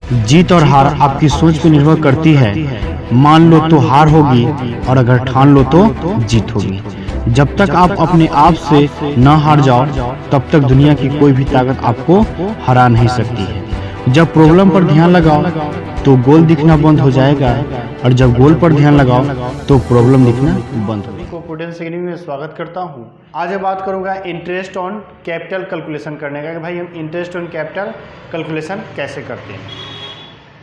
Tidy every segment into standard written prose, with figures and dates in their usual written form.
जीत और हार आपकी सोच पर निर्भर करती है। मान लो तो हार होगी और अगर ठान लो तो जीत होगी। जब तक आप अपने आप से न हार जाओ तब तक दुनिया की कोई भी ताकत आपको हरा नहीं सकती है। जब प्रॉब्लम पर ध्यान लगाओ तो गोल दिखना बंद हो जाएगा और जब गोल पर ध्यान लगाओ तो प्रॉब्लम दिखना बंद हो जाएगा। प्रूडेंस एकेडमी में स्वागत करता हूं। आज मैं बात करूंगा इंटरेस्ट ऑन कैपिटल कैलकुलेशन करने का कि भाई हम इंटरेस्ट ऑन कैपिटल कैलकुलेशन कैसे करते हैं।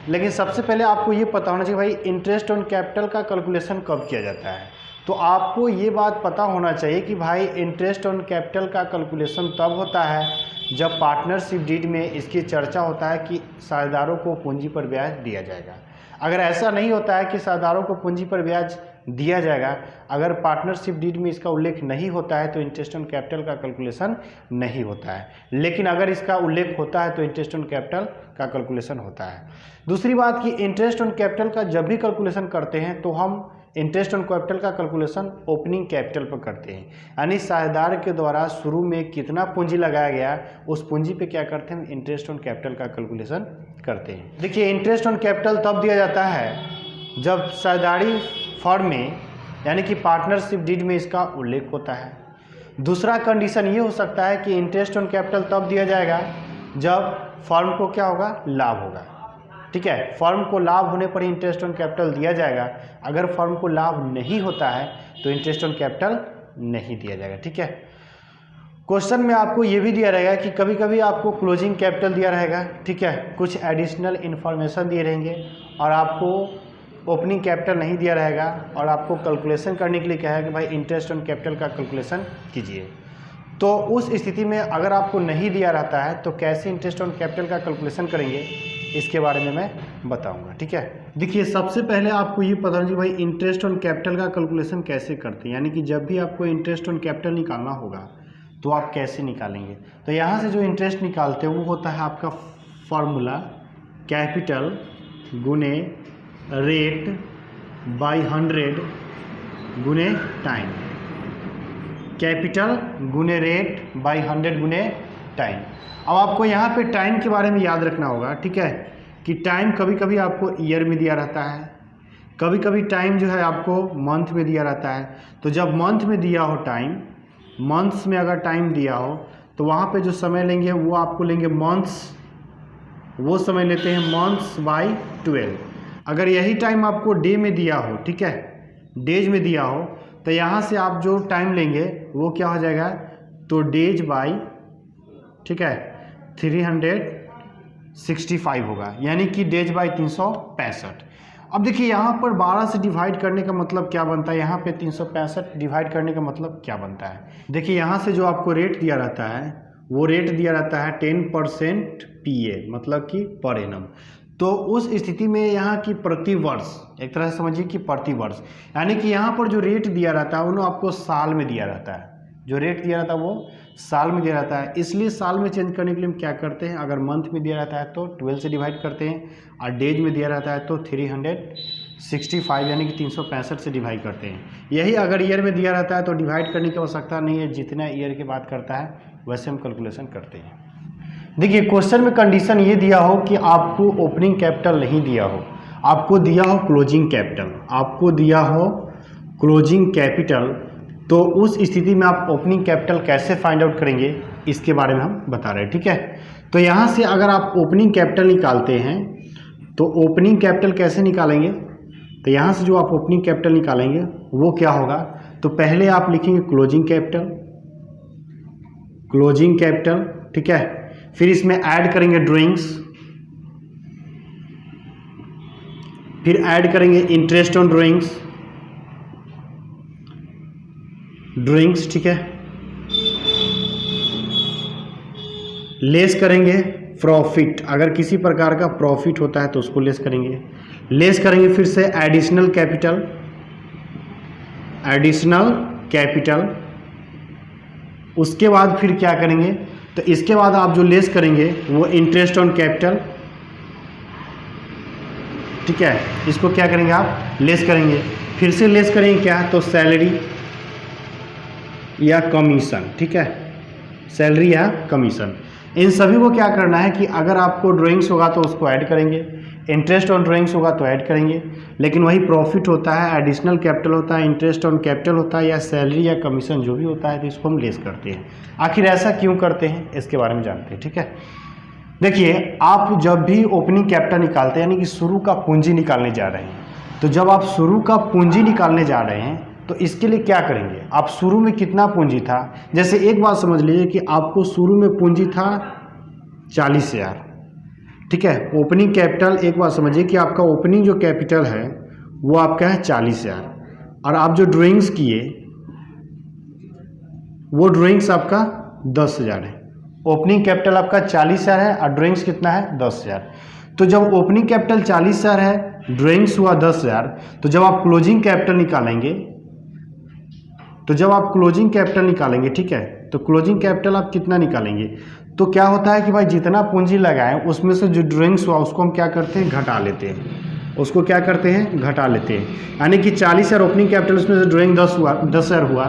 लेकिन सबसे पहले आपको ये पता होना चाहिए भाई इंटरेस्ट ऑन कैपिटल का कैलकुलेशन कब किया जाता है। तो आपको ये बात पता होना चाहिए कि भाई इंटरेस्ट ऑन कैपिटल का कैलकुलेशन तब होता है जब पार्टनरशिप डीड में इसकी चर्चा होता है कि साझेदारों को पूंजी पर ब्याज दिया जाएगा। अगर ऐसा नहीं होता है कि साझेदारों को पूंजी पर ब्याज दिया जाएगा, अगर पार्टनरशिप डीड में इसका उल्लेख नहीं होता है तो इंटरेस्ट ऑन कैपिटल का कैलकुलेशन नहीं होता है। लेकिन अगर इसका उल्लेख होता है तो इंटरेस्ट ऑन कैपिटल का कैलकुलेशन होता है। दूसरी बात कि इंटरेस्ट ऑन कैपिटल का जब भी कैलकुलेशन करते हैं तो हम इंटरेस्ट ऑन कैपिटल का कैलकुलेशन ओपनिंग कैपिटल पर करते हैं, यानी साझेदार के द्वारा शुरू में कितना पूंजी लगाया गया उस पूंजी पे क्या करते हैं, इंटरेस्ट ऑन कैपिटल का कैलकुलेशन करते हैं। देखिए इंटरेस्ट ऑन कैपिटल तब दिया जाता है जब साझेदारी फर्म में यानी कि पार्टनरशिप डीड में इसका उल्लेख होता है। दूसरा कंडीशन ये हो सकता है कि इंटरेस्ट ऑन कैपिटल तब दिया जाएगा जब फर्म को क्या होगा, लाभ होगा। ठीक है, फर्म को लाभ होने पर ही इंटरेस्ट ऑन कैपिटल दिया जाएगा। अगर फर्म को लाभ नहीं होता है तो इंटरेस्ट ऑन कैपिटल नहीं दिया जाएगा। ठीक है, क्वेश्चन में आपको ये भी दिया रहेगा कि कभी कभी आपको क्लोजिंग कैपिटल दिया रहेगा। ठीक है, कुछ एडिशनल इन्फॉर्मेशन दिए रहेंगे और आपको ओपनिंग कैपिटल नहीं दिया रहेगा और आपको कैलकुलेशन करने के लिए कहा है कि भाई इंटरेस्ट ऑन कैपिटल का कैलकुलेशन कीजिए। तो उस स्थिति में अगर आपको नहीं दिया रहता है तो कैसे इंटरेस्ट ऑन कैपिटल का कैलकुलेशन करेंगे इसके बारे में मैं बताऊंगा। ठीक है, देखिए सबसे पहले आपको ये पता होना चाहिए भाई इंटरेस्ट ऑन कैपिटल का कैलकुलेशन कैसे करते हैं, यानी कि जब भी आपको इंटरेस्ट ऑन कैपिटल निकालना होगा तो आप कैसे निकालेंगे। तो यहाँ से जो इंटरेस्ट निकालते हैं वो होता है आपका फॉर्मूला कैपिटल गुने रेट बाई 100 गुने टाइम। कैपिटल गुने रेट बाई 100 गुने टाइम। अब आपको यहाँ पे टाइम के बारे में याद रखना होगा। ठीक है, कि टाइम कभी कभी आपको ईयर में दिया रहता है, कभी कभी टाइम जो है आपको मंथ में दिया रहता है। तो जब मंथ में दिया हो टाइम, मंथ्स में अगर टाइम दिया हो तो वहाँ पे जो समय लेंगे वो आपको लेंगे मंथ्स, वो समय लेते हैं मंथ्स बाई 12। अगर यही टाइम आपको डे में दिया हो, ठीक है, डेज में दिया हो तो यहाँ से आप जो टाइम लेंगे वो क्या हो जाएगा, तो डेज बाई, ठीक है, 365 होगा, यानी कि डेज बाई 365। अब देखिए यहाँ पर 12 से डिवाइड करने का मतलब क्या बनता है, यहाँ पे 365 डिवाइड करने का मतलब क्या बनता है। देखिए यहाँ से जो आपको रेट दिया रहता है वो रेट दिया रहता है 10% PA, मतलब कि पर एनम। तो उस स्थिति में यहाँ की प्रति वर्ष, एक तरह से समझिए कि प्रति वर्ष, यानी कि यहाँ पर जो रेट दिया रहता है वो आपको साल में दिया रहता है। जो रेट दिया रहता है वो साल में दिया रहता है, इसलिए साल में चेंज करने के लिए हम क्या करते हैं, अगर मंथ में दिया रहता है तो 12 से डिवाइड करते हैं और डेज में दिया रहता है तो 365 यानी कि 365 से डिवाइड करते हैं। यही अगर ईयर में दिया रहता है तो डिवाइड करने की आवश्यकता नहीं है, जितना ईयर की बात करता है वैसे हम कैलकुलेशन करते हैं। देखिए क्वेश्चन में कंडीशन ये दिया हो कि आपको ओपनिंग कैपिटल नहीं दिया हो, आपको दिया हो क्लोजिंग कैपिटल, आपको दिया हो क्लोजिंग कैपिटल, तो उस स्थिति में आप ओपनिंग कैपिटल कैसे फाइंड आउट करेंगे इसके बारे में हम बता रहे हैं। ठीक है, तो यहाँ से अगर आप ओपनिंग कैपिटल निकालते हैं तो ओपनिंग कैपिटल कैसे निकालेंगे, तो यहाँ से जो आप ओपनिंग कैपिटल निकालेंगे वो क्या होगा, तो पहले आप लिखेंगे क्लोजिंग कैपिटल, क्लोजिंग कैपिटल, ठीक है, फिर इसमें ऐड करेंगे ड्राइंग्स, फिर ऐड करेंगे इंटरेस्ट ऑन ड्राइंग्स, ठीक है, लेस करेंगे प्रॉफिट, अगर किसी प्रकार का प्रॉफिट होता है तो उसको लेस करेंगे, फिर से एडिशनल कैपिटल, उसके बाद फिर क्या करेंगे, तो इसके बाद आप जो लेस करेंगे वो इंटरेस्ट ऑन कैपिटल, ठीक है, इसको क्या करेंगे आप लेस करेंगे, फिर से लेस करेंगे क्या, तो सैलरी या कमीशन, ठीक है, सैलरी या कमीशन। इन सभी को क्या करना है कि अगर आपको ड्राइंग्स होगा तो उसको ऐड करेंगे, इंटरेस्ट ऑन ड्राइंग्स होगा तो ऐड करेंगे, लेकिन वही प्रॉफिट होता है, एडिशनल कैपिटल होता है, इंटरेस्ट ऑन कैपिटल होता है, या सैलरी या कमीशन जो भी होता है तो इसको हम लेस करते हैं। आखिर ऐसा क्यों करते हैं इसके बारे में जानते हैं। ठीक है, देखिए आप जब भी ओपनिंग कैपिटल निकालते हैं यानी कि शुरू का पूंजी निकालने जा रहे हैं, तो जब आप शुरू का पूंजी निकालने जा रहे हैं तो इसके लिए क्या करेंगे, आप शुरू में कितना पूंजी था, जैसे एक बात समझ लीजिए कि आपको शुरू में पूंजी था 40,000। ठीक है, ओपनिंग कैपिटल एक बात समझिए कि आपका ओपनिंग जो कैपिटल है वो आपका है 40,000 और आप जो ड्राइंग्स किए वो ड्राइंग्स आपका 10,000 है। ओपनिंग कैपिटल आपका 40,000 है और ड्राइंग्स कितना है 10,000। तो जब ओपनिंग कैपिटल 40,000 है, ड्राइंग्स हुआ 10,000, तो जब आप क्लोजिंग कैपिटल निकालेंगे ठीक है, तो क्लोजिंग कैपिटल आप कितना निकालेंगे, तो क्या होता है कि भाई जितना पूंजी लगाएं उसमें से जो ड्राइंग्स हुआ उसको हम क्या करते हैं, घटा लेते हैं, घटा लेते हैं। यानी कि 40,000 ओपनिंग कैपिटल, उसमें से ड्राइंग 10,000 हुआ,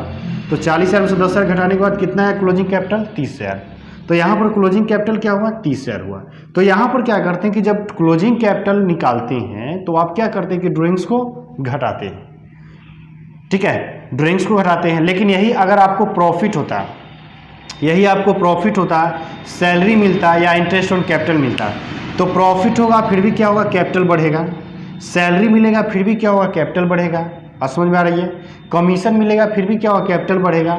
तो 40,000 में से 10,000 घटाने के बाद कितना है क्लोजिंग कैपिटल 30,000। तो यहाँ पर क्लोजिंग कैपिटल क्या हुआ 30,000 हुआ। तो यहाँ पर क्या करते हैं कि जब क्लोजिंग कैपिटल निकालते हैं तो आप क्या करते हैं कि ड्राइंग्स को घटाते हैं। ठीक है, ड्राइंग्स को घटाते हैं, लेकिन यही अगर आपको प्रॉफिट होता, सैलरी मिलता या इंटरेस्ट ऑन कैपिटल मिलता, तो प्रॉफिट होगा फिर भी क्या होगा, कैपिटल बढ़ेगा, सैलरी मिलेगा फिर भी क्या होगा, कैपिटल बढ़ेगा। समझ में आ रही है, कमीशन मिलेगा फिर भी क्या होगा, कैपिटल बढ़ेगा।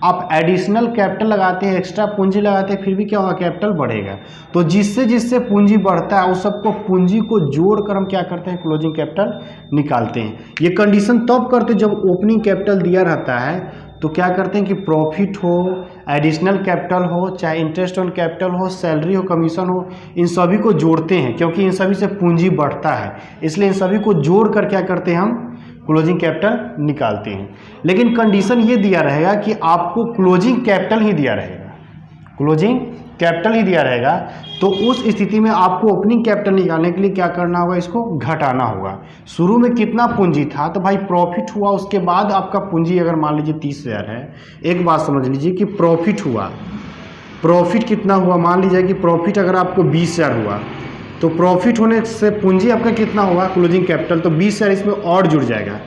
आप एडिशनल कैपिटल लगाते हैं, एक्स्ट्रा पूंजी लगाते हैं, फिर भी क्या होगा, कैपिटल बढ़ेगा। तो जिससे पूंजी बढ़ता है उस सबको पूंजी को जोड़कर हम क्या करते हैं, क्लोजिंग कैपिटल निकालते हैं। ये कंडीशन तब करते हैं जब ओपनिंग कैपिटल दिया रहता है, तो क्या करते हैं कि प्रॉफिट हो, एडिशनल कैपिटल हो, चाहे इंटरेस्ट ऑन कैपिटल हो, सैलरी हो, कमीशन हो, इन सभी को जोड़ते हैं, क्योंकि इन सभी से पूंजी बढ़ता है, इसलिए इन सभी को जोड़कर क्या करते हैं, हम क्लोजिंग कैपिटल निकालते हैं। लेकिन कंडीशन ये दिया रहेगा कि आपको क्लोजिंग कैपिटल ही दिया रहेगा, तो उस स्थिति में आपको ओपनिंग कैपिटल निकालने के लिए क्या करना होगा, इसको घटाना होगा। शुरू में कितना पूंजी था, तो भाई प्रॉफिट हुआ, उसके बाद आपका पूंजी अगर मान लीजिए 30,000 है, एक बात समझ लीजिए कि प्रॉफिट कितना हुआ, मान लीजिए कि प्रॉफिट अगर आपको 20,000 हुआ, तो प्रॉफिट होने से पूंजी आपका कितना होगा, क्लोजिंग कैपिटल, तो 20,000 इसमें और जुड़ जाएगा,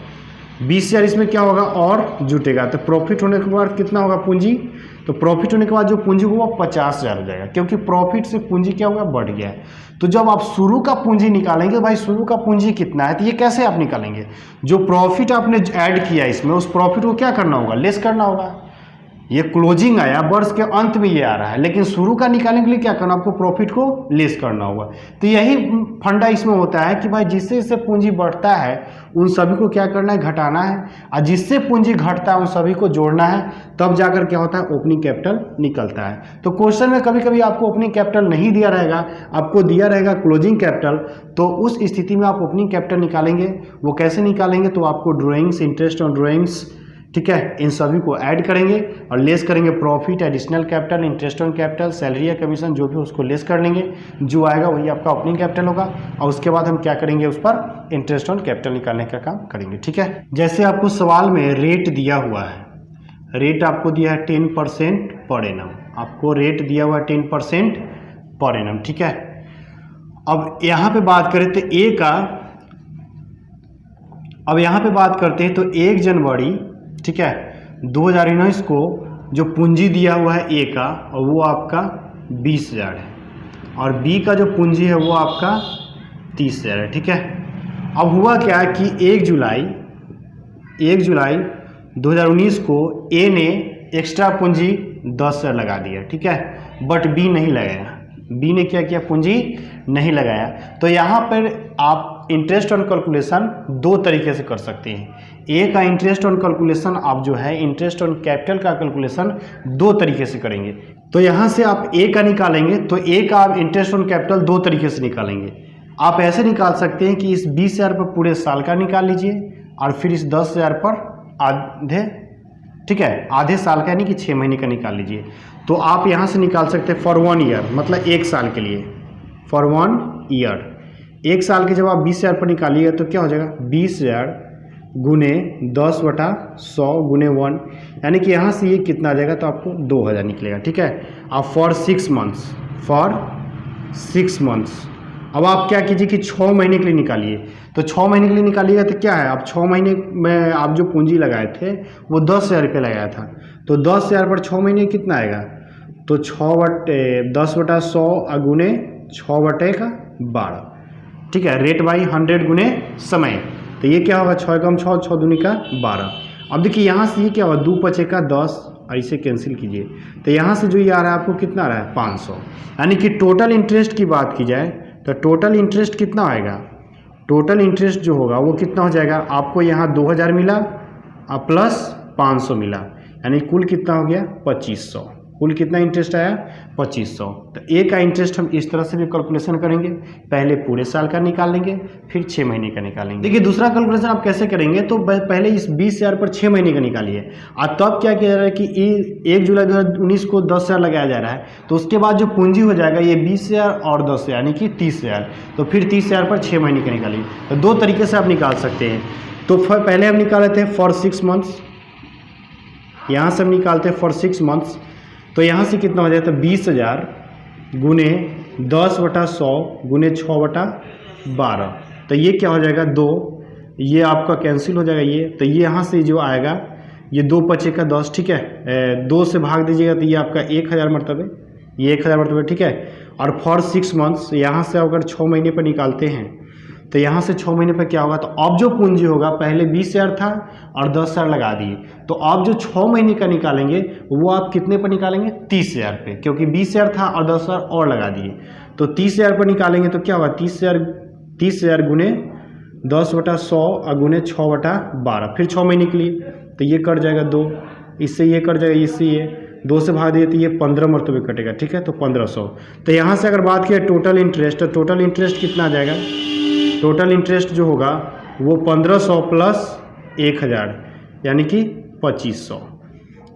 20,000 इसमें क्या होगा, और जुटेगा। तो प्रॉफिट होने के बाद कितना होगा पूंजी, तो प्रॉफिट होने के बाद जो पूंजी होगा 50,000 हो जाएगा, क्योंकि प्रॉफिट से पूंजी क्या होगा, बढ़ गया है। तो जब आप शुरू का पूंजी निकालेंगे, भाई शुरू का पूंजी कितना है, तो ये कैसे आप निकालेंगे, जो प्रॉफिट आपने ऐड किया इसमें, उस प्रॉफिट को क्या करना होगा, लेस करना होगा। ये क्लोजिंग आया, वर्ष के अंत में ये आ रहा है, लेकिन शुरू का निकालने के लिए क्या करना, आपको प्रॉफिट को लेस करना होगा। तो यही फंडा इसमें होता है कि भाई जिससे पूंजी बढ़ता है उन सभी को क्या करना है, घटाना है, और जिससे पूंजी घटता है उन सभी को जोड़ना है, तब जाकर क्या होता है, ओपनिंग कैपिटल निकलता है। तो क्वेश्चन में कभी कभी आपको ओपनिंग कैपिटल नहीं दिया रहेगा, आपको दिया रहेगा क्लोजिंग कैपिटल, तो उस स्थिति में आप ओपनिंग कैपिटल निकालेंगे। वो कैसे निकालेंगे, तो आपको ड्राइंग्स, इंटरेस्ट ऑन ड्राइंग्स, ठीक है, इन सभी को ऐड करेंगे और लेस करेंगे profit, additional capital, interest on capital, salary या कमीशन जो भी उसको लेस कर लेंगे, जो आएगा वही आपका ओपनिंग कैपिटल होगा। और उसके बाद हम क्या करेंगे, उस पर इंटरेस्ट ऑन कैपिटल निकालने का काम करेंगे। ठीक है, जैसे आपको सवाल में रेट दिया हुआ है, रेट आपको दिया है 10% पर एनम, आपको रेट दिया हुआ है 10% पर एनम। ठीक है, अब यहाँ पे बात करें तो बात करते हैं तो 1 जनवरी, ठीक है, 2019 को जो पूंजी दिया हुआ है ए का, और वो आपका 20,000 है, और बी का जो पूंजी है वो आपका 30,000 है। ठीक है, अब हुआ क्या कि 1 जुलाई 2019 को ए ने एक्स्ट्रा पूंजी 10,000 लगा दिया। ठीक है, बट बी नहीं लगाया, बी ने क्या किया, पूंजी नहीं लगाया। तो यहाँ पर आप इंटरेस्ट ऑन कैलकुलेशन 2 तरीके से कर सकते हैं। ए का इंटरेस्ट ऑन कैलकुलेशन आप जो है इंटरेस्ट ऑन कैपिटल का कैलकुलेशन 2 तरीके से करेंगे। तो यहाँ से आप ए का निकालेंगे, तो ए का आप इंटरेस्ट ऑन कैपिटल 2 तरीके से निकालेंगे। आप ऐसे निकाल सकते हैं कि इस 20,000 पर पूरे साल का निकाल लीजिए, और फिर इस 10,000 पर आधे, ठीक है, आधे साल का यानी कि 6 महीने का निकाल लीजिए। तो आप यहाँ से निकाल सकते हैं फॉर 1 ईयर, मतलब 1 साल के लिए, फॉर 1 ईयर। 1 साल के जब आप 20,000 पर निकालिएगा तो क्या हो जाएगा, 20,000 गुने 10/100 गुने 1, यानी कि यहाँ से ये कितना आ जाएगा, तो आपको 2,000 निकलेगा। ठीक है, अब फॉर 6 मंथ्स, फॉर 6 मंथ्स। अब आप क्या कीजिए कि 6 महीने के लिए निकालिए। तो 6 महीने के लिए निकालिएगा तो क्या है, आप 6 महीने में आप जो पूंजी लगाए थे वो 10,000 रुपये लगाया था, तो 10,000 पर 6 महीने कितना आएगा, तो 10/100 गुने 6/12, ठीक है, रेट बाई 100 गुने समय। तो ये क्या होगा, 6 कम 6, 6 दूनी का 12। अब देखिए यहाँ से ये क्या होगा, 2 5 का 10, ऐसे कैंसिल कीजिए, तो यहाँ से जो ये आ रहा है आपको कितना आ रहा है 500। यानी कि टोटल इंटरेस्ट की बात की जाए तो टोटल इंटरेस्ट कितना आएगा, टोटल इंटरेस्ट जो होगा वो कितना हो जाएगा, आपको यहाँ 2000 मिला और प्लस 500 मिला, यानी कुल कितना हो गया 2500। कुल कितना इंटरेस्ट आया 2500। तो ए का इंटरेस्ट हम इस तरह से भी कैलकुलेशन करेंगे, पहले पूरे साल का निकाल लेंगे फिर 6 महीने का निकालेंगे। देखिए दूसरा कैलकुलेशन आप कैसे करेंगे, तो पहले इस 20,000 पर 6 महीने का निकालिए, और तब क्या किया जा रहा है कि 1 जुलाई 2019 को 10,000 लगाया जा रहा है, तो उसके बाद जो पूंजी हो जाएगा ये 20,000 और 10,000 यानी कि 30,000, तो फिर 30,000 पर 6 महीने का निकालिए। तो 2 तरीके से आप निकाल सकते हैं। तो पहले हम निकाल लेते हैं फॉर 6 मंथ्स, यहाँ से हम निकालते हैं फॉर 6 मंथ्स, तो यहाँ से कितना हो जाता है 20,000 गुने 10/100 गुने 6/12, तो ये क्या हो जाएगा 2, ये आपका कैंसिल हो जाएगा ये, तो ये यहाँ से जो आएगा ये 2 5 का 10, ठीक है, 2 से भाग दीजिएगा तो ये आपका 1000 मरतबे, ये 1000 मरतबे, ठीक है। और फॉर 6 मंथ्स यहाँ से अगर 6 महीने पर निकालते हैं तो यहाँ से 6 महीने पर क्या होगा, तो अब जो पूंजी होगा पहले 20,000 था और 10,000 लगा दिए, तो अब जो 6 महीने का निकालेंगे वो आप कितने पर निकालेंगे 30,000 पे, क्योंकि 20,000 था और 10,000 और लगा दिए, तो 30,000 पर निकालेंगे तो क्या होगा 30,000 गुने 10/100 और गुने 6/12, फिर 6 महीने के लिए, तो ये कट जाएगा 2, इससे ये कट जाएगा, इससे ये 2 से भाग दिए तो ये 15 मरतबे कटेगा, ठीक है, तो 1500। तो यहाँ से अगर बात किया टोटल इंटरेस्ट, तो टोटल इंटरेस्ट कितना आ जाएगा, टोटल इंटरेस्ट जो होगा वो 1500 प्लस 1000 यानी कि 2500।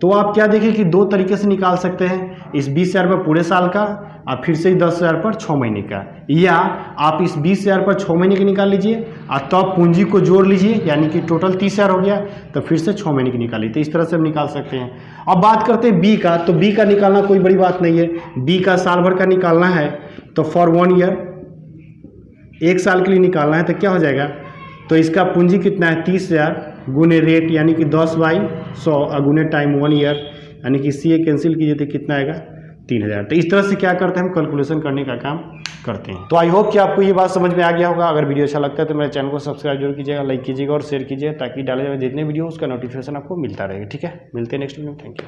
तो आप क्या देखें कि 2 तरीके से निकाल सकते हैं, इस 20,000 पर पूरे साल का और फिर से 10,000 पर 6 महीने का, या आप इस 20,000 पर 6 महीने की निकाल लीजिए और तब पूंजी को जोड़ लीजिए, यानी कि टोटल 30,000 हो गया, तो फिर से 6 महीने की निकालिए। तो इस तरह से हम निकाल सकते हैं। अब बात करते हैं बी का, तो बी का निकालना कोई बड़ी बात नहीं है, बी का साल भर का निकालना है, तो फॉर 1 ईयर, 1 साल के लिए निकालना है, तो क्या हो जाएगा, तो इसका पूंजी कितना है 30,000 गुने रेट यानी कि 10/100 और गुने टाइम 1 ईयर, यानी कि सी ए कैंसिल कीजिए तो कितना आएगा 3,000। तो इस तरह से क्या करते हैं हम कैलकुलेशन करने का काम करते हैं। तो आई होप कि आपको ये बात समझ में आ गया होगा। अगर वीडियो अच्छा लगता है तो मेरे चैनल को सब्सक्राइब जरूर कीजिएगा, लाइक कीजिएगा और शेयर कीजिए, ताकि डाले जाए जितने वीडियो उसका नोटिफिकेशन आपको मिलता रहेगा। ठीक है, मिलते हैं नेक्स्ट वीडियो में। Thank you.